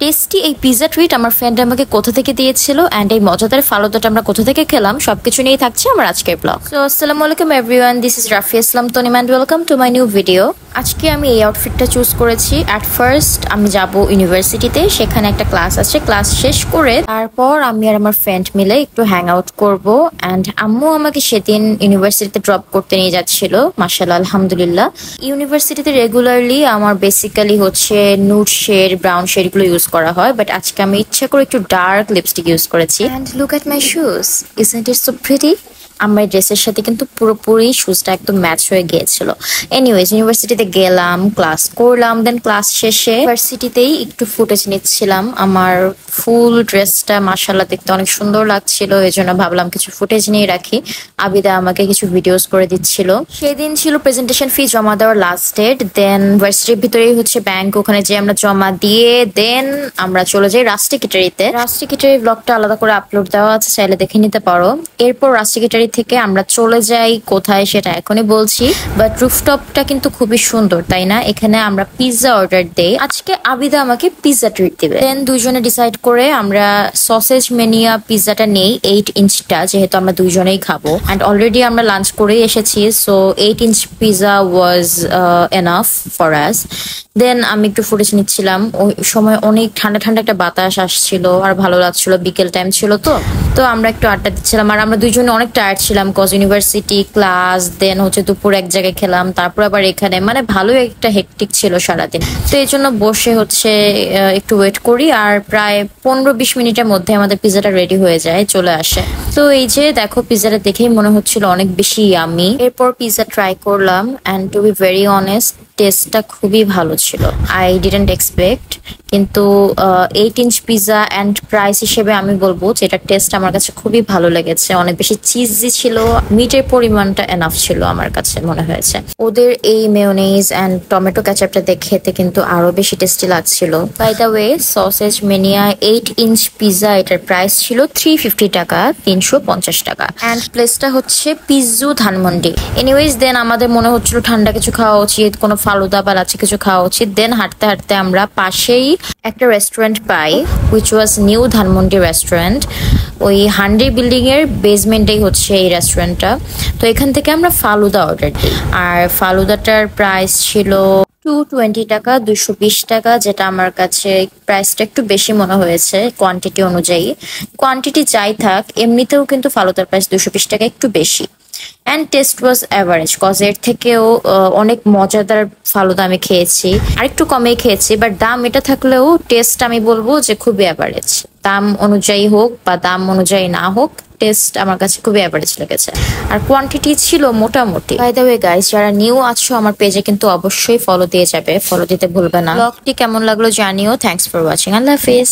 Tasty এই pizza treat আমার friend আমাকে কোথা থেকে দিয়েছিল এন্ড এই মজাদার ফালুদাটা আমরা কোথা থেকে খেলাম সবকিছু নিয়েই থাকছে আমার আজকের ব্লগ। সো আসসালামু আলাইকুম everyone, this is Rafia Islam Tanim and welcome to my new video. আজকে আমি এই আউটফিটটা চুজ করেছি। অ্যাট ফার্স্ট আমি যাব ইউনিভার্সিটিতে, সেখানে একটা ক্লাস আছে, ক্লাস শেষ করে তারপর আমি আর আমার ফ্রেন্ড মিলে একটু হ্যাং আউট করবো। অ্যান্ড আম্মু আমাকে সেদিন ইউনিভার্সিটিতে ড্রপ করতে নিয়ে যাচ্ছিল, মাশাআল্লাহ আলহামদুলিল্লাহ। ইউনিভার্সিটিতে রেগুলারলি আমার বেসিক্যালি হচ্ছে নুড শেড, ব্রাউন শেড গুলো ইউজ করা হয়, বাট আজকে আমি ইচ্ছা করে একটু ডার্ক লিপস্টিক ইউজ করেছি। And look at my shoes, isn't it so pretty? আমার ড্রেসের সাথে কিন্তু পুরোপুরি শুজটা একদম ম্যাচ হয়ে গিয়েছিল। এনিওয়েজ ইউনিভার্সিটিতে গেলাম, ক্লাস করলাম, দেন ক্লাস শেষে ইউনিভার্সিটিতেই একটু ফুটেজ নিচ্ছিলাম। আমার ফুল ড্রেসটা মাশাআল্লাহ দেখতে অনেক সুন্দর লাগছিল, এই জন্য ভাবলাম কিছু ফুটেজ নিয়ে রাখি। আবিদা আমাকে কিছু ভিডিওস করে দিচ্ছিল। সেদিন ছিল প্রেজেন্টেশন ফি জমা দেওয়ার লাস্ট ডেট। দেন ভার্সিটির ভিতরেই হচ্ছে ব্যাংক, ওখানে যে আমরা জমা দিয়ে দেন আমরা চলে যাই রাস্টিকেটারিতে। রাস্টিকেটারি ব্লগটা আলাদা করে আপলোড দেওয়া আছে, চাইলে দেখে নিতে পারো। এরপর রাস্টিকেটারি থেকে আমরা চলে যাই কোথায় সেটা এখনই বলছি, বাট রুফটপটা কিন্তু খুবই সুন্দর, তাই না? এখানে আমরা পিৎজা অর্ডার দেই। আজকে আবিদা আমাকে পিৎজা ট্রিট দিবে। দেন দুইজনে ডিসাইড করে আমরা সসেজ মেনিয়া পিৎজাটা নেই, 8 ইঞ্চটা, যেহেতু আমরা দুইজনেই খাবো। অ্যান্ড অলরেডি আমরা লাঞ্চ করে এসেছি, so 8 inch pizza was enough for us. Then আমি একটু ফুটেজ নিচ্ছিলাম। ওই সময় অনেক ঠান্ডা ঠান্ডা একটা বাতাস আসছিল আর ভালো লাগছিল, বিকেল টাইম ছিল তো আমরা একটু আড্ডা দিচ্ছিলাম। আর আমরা দুইজনে অনেক টায়ার্ড ছিলাম, কজ ইউনিভার্সিটি ক্লাস, দেন হচ্ছে দুপুর এক জায়গায় খেলাম, তারপর আবার এখানে, মানে ভালোই একটা হেকটিক ছিল সারাদিন। তো এই জন্য বসে হচ্ছে একটু ওয়েট করি, আর প্রায় 15-20 মিনিটের মধ্যে আমাদের পিৎজাটা রেডি হয়ে যায়, চলে আসে। তো এই যে দেখো, পিৎজাটা দেখেই মনে হচ্ছিল অনেক বেশি ইয়ামি। এরপর পিৎজা ট্রাই করলাম, and to be very honest টেস্টটা খুবই ভালো ছিল। আই ডিডন্ট এক্সপেক্ট, কিন্তু 8 ইঞ্চ পিৎজা অ্যান্ড প্রাইস হিসেবে আমি বলবো যে এটা টেস্ট আমার কাছে খুবই ভালো লেগেছে। অনেক বেশি চিজি ছিল, মিটের পরিমাণটা এনাফ ছিল আমার কাছে মনে হয়েছে। ওদের এই মেয়োনিজ অ্যান্ড টমেটো কেচাপটা দেখে খেতে কিন্তু আরো বেশি টেস্টি লাগছিল। By the way, sausage mania 8 inch pizza, এটার প্রাইস ছিল 350 টাকা, 350 টাকা। অ্যান্ড প্লেসটা হচ্ছে পিজ্জু ধানমন্ডি। এনিওয়েজ দেন আমাদের মনে হচ্ছিল ঠান্ডা কিছু খাওয়া উচিত, কোনো ফালুদা বা লাচ্ছি কিছু খাওয়া উচিত। দেন হাঁটতে হাঁটতে আমরা পাশেই একটা restaurant pi, which was new Dhanmondi restaurant. ওই 100 বিল্ডিং এর বেসমেন্টেই হচ্ছে এই রেস্টুরেন্টটা। তো এখান থেকে আমরা ফালুদা অর্ডার দিই, আর ফালুদাটার প্রাইস ছিল 220 টাকা, 220 টাকা, যেটা আমার কাছে প্রাইসটা একটু বেশি মনে হয়েছে কোয়ান্টিটি অনুযায়ী। কোয়ান্টিটি যাই থাক, এমনিতেও কিন্তু ফালুদার প্রাইস 220 টাকা একটু বেশি। And taste was average, cause এর থেকেও অনেক মজাদার ফালুদা আমি খেয়েছি, আর একটু কমে খেয়েছি, বাট দাম এটা থাকলেও টেস্ট আমি বলবো যে খুবই অ্যাভারেজ। দাম অনুযায়ী হোক বা দাম অনুযায়ী না হোক, টেস্ট আমার কাছে খুবই অ্যাভারেজ লেগেছে, আর কোয়ান্টিটি ছিল মোটামুটি। বাই দ্য ওয়ে গাইস, যারা নিউ আছো আমার পেজে কিন্তু অবশ্যই ফলো দিয়ে যাবে, ফলো দিতে ভুলবে না। ব্লগটি কেমন লাগলো জানিও। Thanks for watching, Allah Hafiz.